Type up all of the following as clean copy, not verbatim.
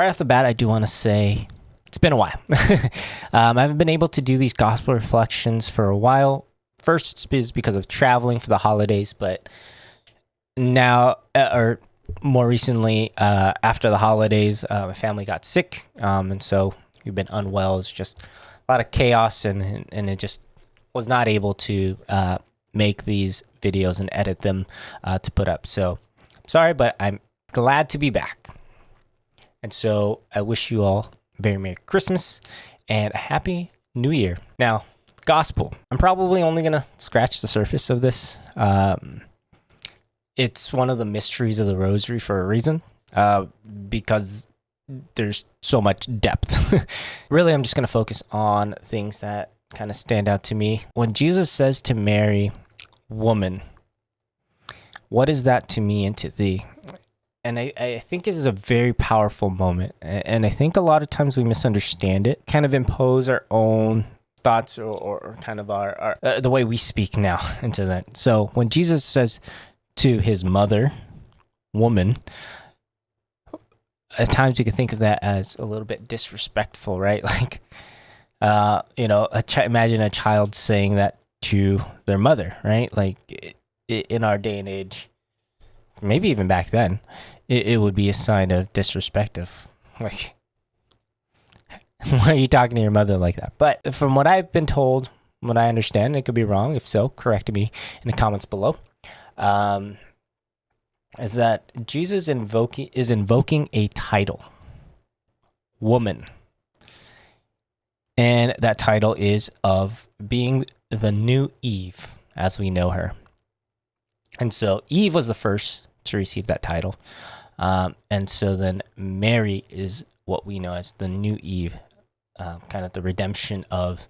right off the bat, I do want to say it's been a while. I haven't been able to do these gospel reflections for a while. First is because of traveling for the holidays, but now, or more recently, after the holidays, my family got sick, and so we've been unwell. It's just a lot of chaos, and it just was not able to make these videos and edit them to put up. So sorry, but I'm glad to be back. And so I wish you all a very Merry Christmas and a Happy New Year. Now, gospel. I'm probably only going to scratch the surface of this. It's one of the mysteries of the rosary for a reason, because there's so much depth. Really, I'm just going to focus on things that kind of stand out to me. When Jesus says to Mary, "Woman," what is that to me and to thee? And I think this is a very powerful moment. And I think a lot of times we misunderstand it, kind of impose our own thoughts or kind of our the way we speak now into that. So when Jesus says to his mother, "Woman," at times you can think of that as a little bit disrespectful, right? Like, imagine a child saying that to their mother, right? Like in our day and age, maybe even back then, it would be a sign of disrespect of, like, why are you talking to your mother like that? But from what I've been told, what I understand, it could be wrong. If so, correct me in the comments below. Is that Jesus is invoking a title, woman. And that title is of being the new Eve, as we know her. And so Eve was the first to receive that title. And so then Mary is what we know as the new Eve, kind of the redemption of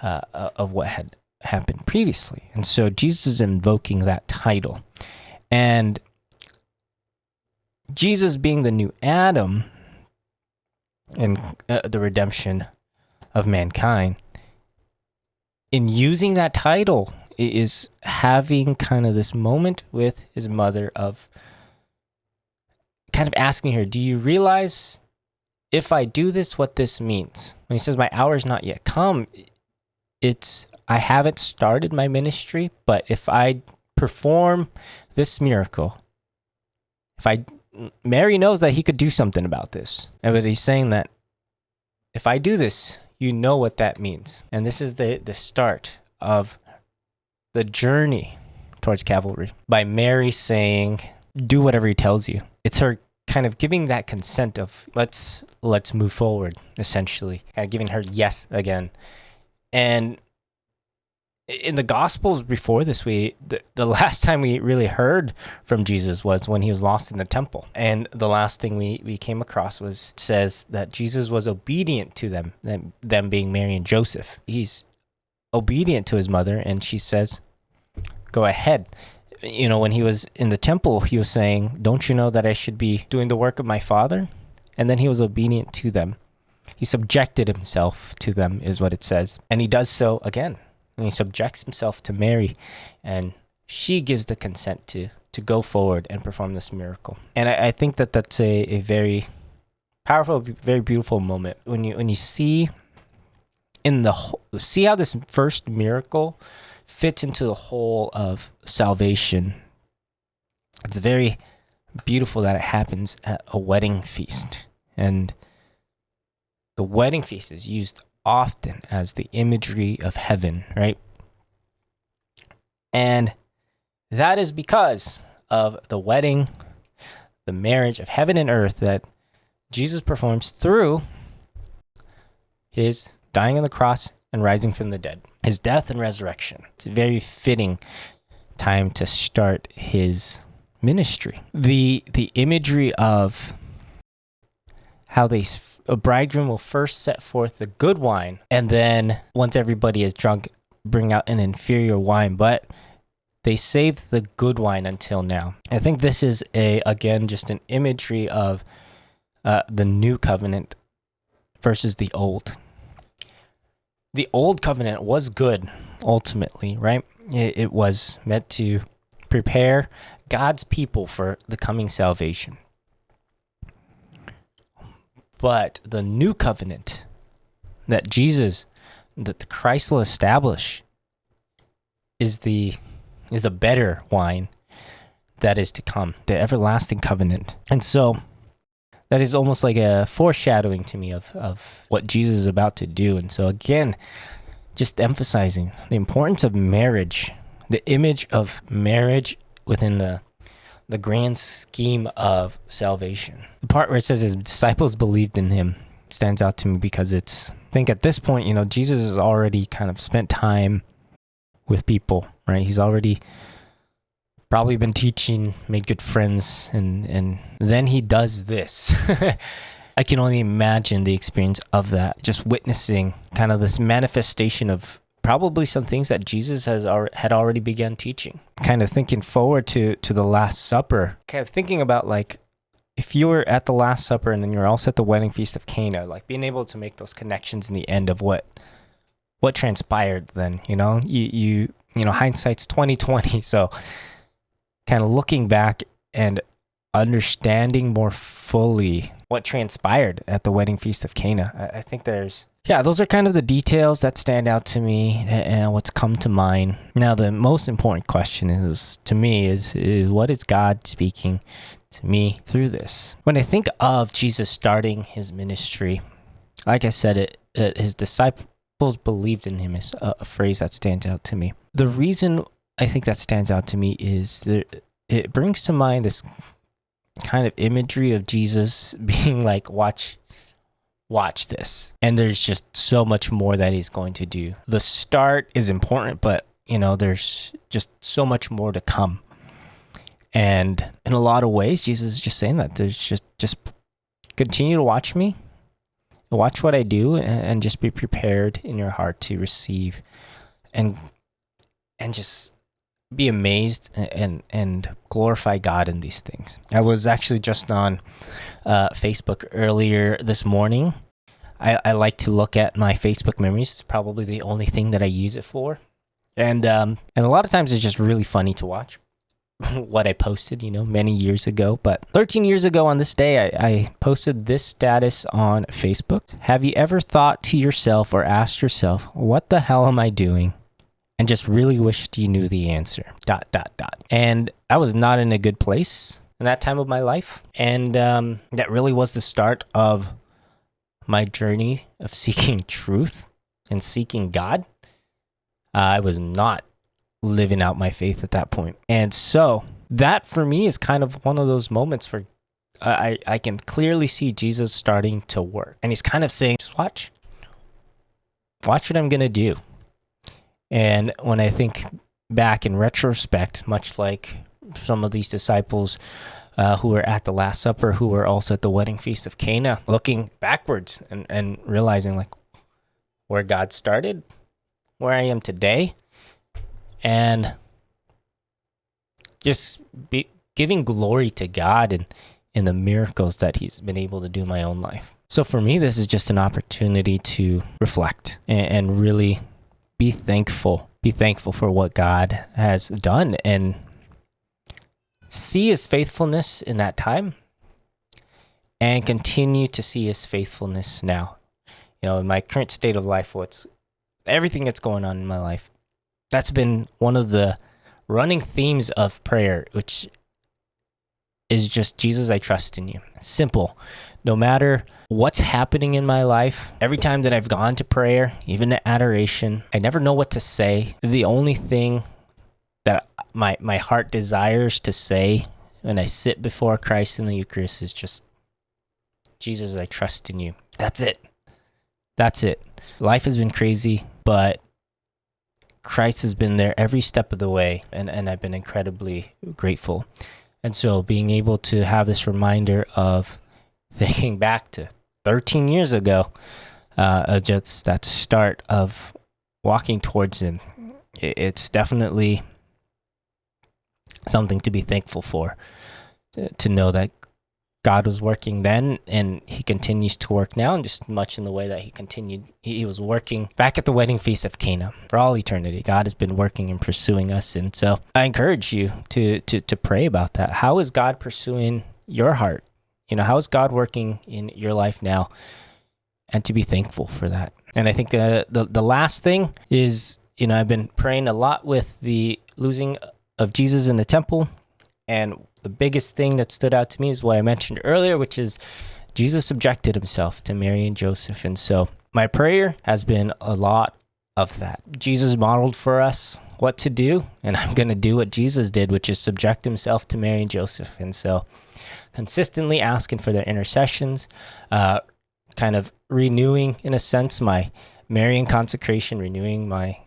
what had happened previously. And so Jesus is invoking that title. And Jesus being the new Adam and the redemption of mankind, in using that title, is having kind of this moment with his mother of kind of asking her, do you realize if I do this, what this means? When he says, my hour is not yet come, it's, I haven't started my ministry, but if I perform this miracle, Mary knows that he could do something about this. And but he's saying that if I do this, you know what that means. And this is the start of the journey towards Calvary by Mary saying, do whatever he tells you. It's her kind of giving that consent of let's move forward, essentially, kind of giving her yes again. And in the Gospels before this, the last time we really heard from Jesus was when he was lost in the temple. And the last thing we came across says that Jesus was obedient to them being Mary and Joseph. He's obedient to his mother, and she says, go ahead. When he was in the temple, he was saying, don't you know that I should be doing the work of my Father? And then he was obedient to them. He subjected himself to them, is what it says. And he does so again. And he subjects himself to Mary, and she gives the consent to go forward and perform this miracle. And I think that's a very powerful, very beautiful moment when you see see how this first miracle fits into the whole of salvation. It's very beautiful that it happens at a wedding feast, and the wedding feast is used often as the imagery of heaven, right? And that is because of the wedding, the marriage of heaven and earth that Jesus performs through his dying on the cross and rising from the dead, his death and resurrection. It's a very fitting time to start his ministry. The imagery of how a bridegroom will first set forth the good wine, and then once everybody is drunk, bring out an inferior wine, but they saved the good wine until now. I think this is again just an imagery of the new covenant versus the old. The old covenant was good, ultimately, right? It was meant to prepare God's people for the coming salvation. But the new covenant that Christ will establish is the better wine that is to come, the everlasting covenant. And so that is almost like a foreshadowing to me of what Jesus is about to do. And so again, just emphasizing the importance of marriage, the image of marriage within the grand scheme of salvation. The part where it says his disciples believed in him stands out to me because I think at this point, Jesus has already kind of spent time with people, right? He's already probably been teaching, made good friends, and then he does this. I can only imagine the experience of that, just witnessing kind of this manifestation of probably some things that Jesus had already begun teaching. Kind of thinking forward to the Last Supper, kind of thinking about like, if you were at the Last Supper and then you're also at the wedding feast of Cana, like being able to make those connections in the end of what transpired then, you hindsight's 2020. So kind of looking back and understanding more fully what transpired at the wedding feast of Cana. I think those are kind of the details that stand out to me and what's come to mind. Now, the most important question is what is God speaking to me through this? When I think of Jesus starting his ministry, like I said, his disciples believed in him is a phrase that stands out to me. The reason I think that stands out to me is that it brings to mind this kind of imagery of Jesus being like, watch this. And there's just so much more that he's going to do. The start is important, but there's just so much more to come. And in a lot of ways, Jesus is just saying that there's just continue to watch me, watch what I do, and just be prepared in your heart to receive and just be amazed and glorify God in these things. I was actually just on Facebook earlier this morning. I like to look at my Facebook memories. It's probably the only thing that I use it for. And a lot of times it's just really funny to watch what I posted, many years ago. But 13 years ago on this day, I posted this status on Facebook. Have you ever thought to yourself or asked yourself, what the hell am I doing? And just really wished you knew the answer, ... And I was not in a good place in that time of my life. And that really was the start of my journey of seeking truth and seeking God. I was not living out my faith at that point. And so that for me is kind of one of those moments where I can clearly see Jesus starting to work. And he's kind of saying, just watch what I'm going to do. And when I think back in retrospect, much like some of these disciples who were at the Last Supper, who were also at the wedding feast of Cana, looking backwards and realizing like where God started, where I am today, and just giving glory to God and in the miracles that he's been able to do in my own life. So for me, this is just an opportunity to reflect and really be thankful for what God has done and see his faithfulness in that time and continue to see his faithfulness now. In my current state of life, everything that's going on in my life, that's been one of the running themes of prayer, which is just, Jesus, I trust in you. Simple. No matter what's happening in my life, every time that I've gone to prayer, even to adoration, I never know what to say. The only thing that my heart desires to say when I sit before Christ in the Eucharist is just, Jesus, I trust in you. That's it. Life has been crazy, but Christ has been there every step of the way, and I've been incredibly grateful. And so being able to have this reminder of thinking back to 13 years ago, just that start of walking towards him, it's definitely something to be thankful for, to know that God was working then and he continues to work now, and just much in the way that he was working back at the wedding feast of Cana for all eternity. God has been working and pursuing us. And so I encourage you to pray about that. How is God pursuing your heart how is God working in your life now? And to be thankful for that. And I think the last thing is, I've been praying a lot with the losing of Jesus in the temple. And the biggest thing that stood out to me is what I mentioned earlier, which is Jesus subjected himself to Mary and Joseph. And so my prayer has been a lot of that. Jesus modeled for us what to do, and I'm going to do what Jesus did, which is subject himself to Mary and Joseph. And so consistently asking for their intercessions, kind of renewing, in a sense, my Marian consecration, renewing my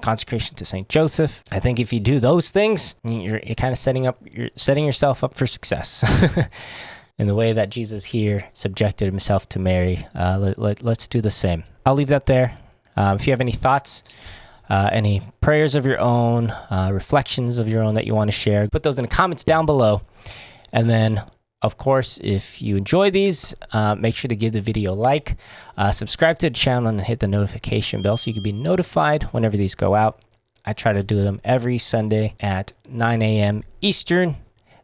consecration to Saint Joseph. I think if you do those things, you're kind of setting yourself up for success. In the way that Jesus here subjected himself to Mary, let's do the same. I'll leave that there. If you have any thoughts, any prayers of your own, reflections of your own that you want to share, put those in the comments down below. And then, of course, if you enjoy these, make sure to give the video a like, subscribe to the channel, and hit the notification bell so you can be notified whenever these go out. I try to do them every Sunday at 9 a.m. Eastern,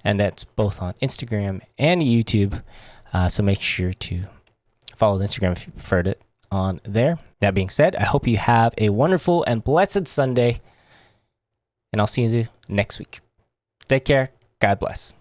and that's both on Instagram and YouTube. So make sure to follow the Instagram if you preferred it on there. That being said, I hope you have a wonderful and blessed Sunday, and I'll see you next week. Take care. God bless.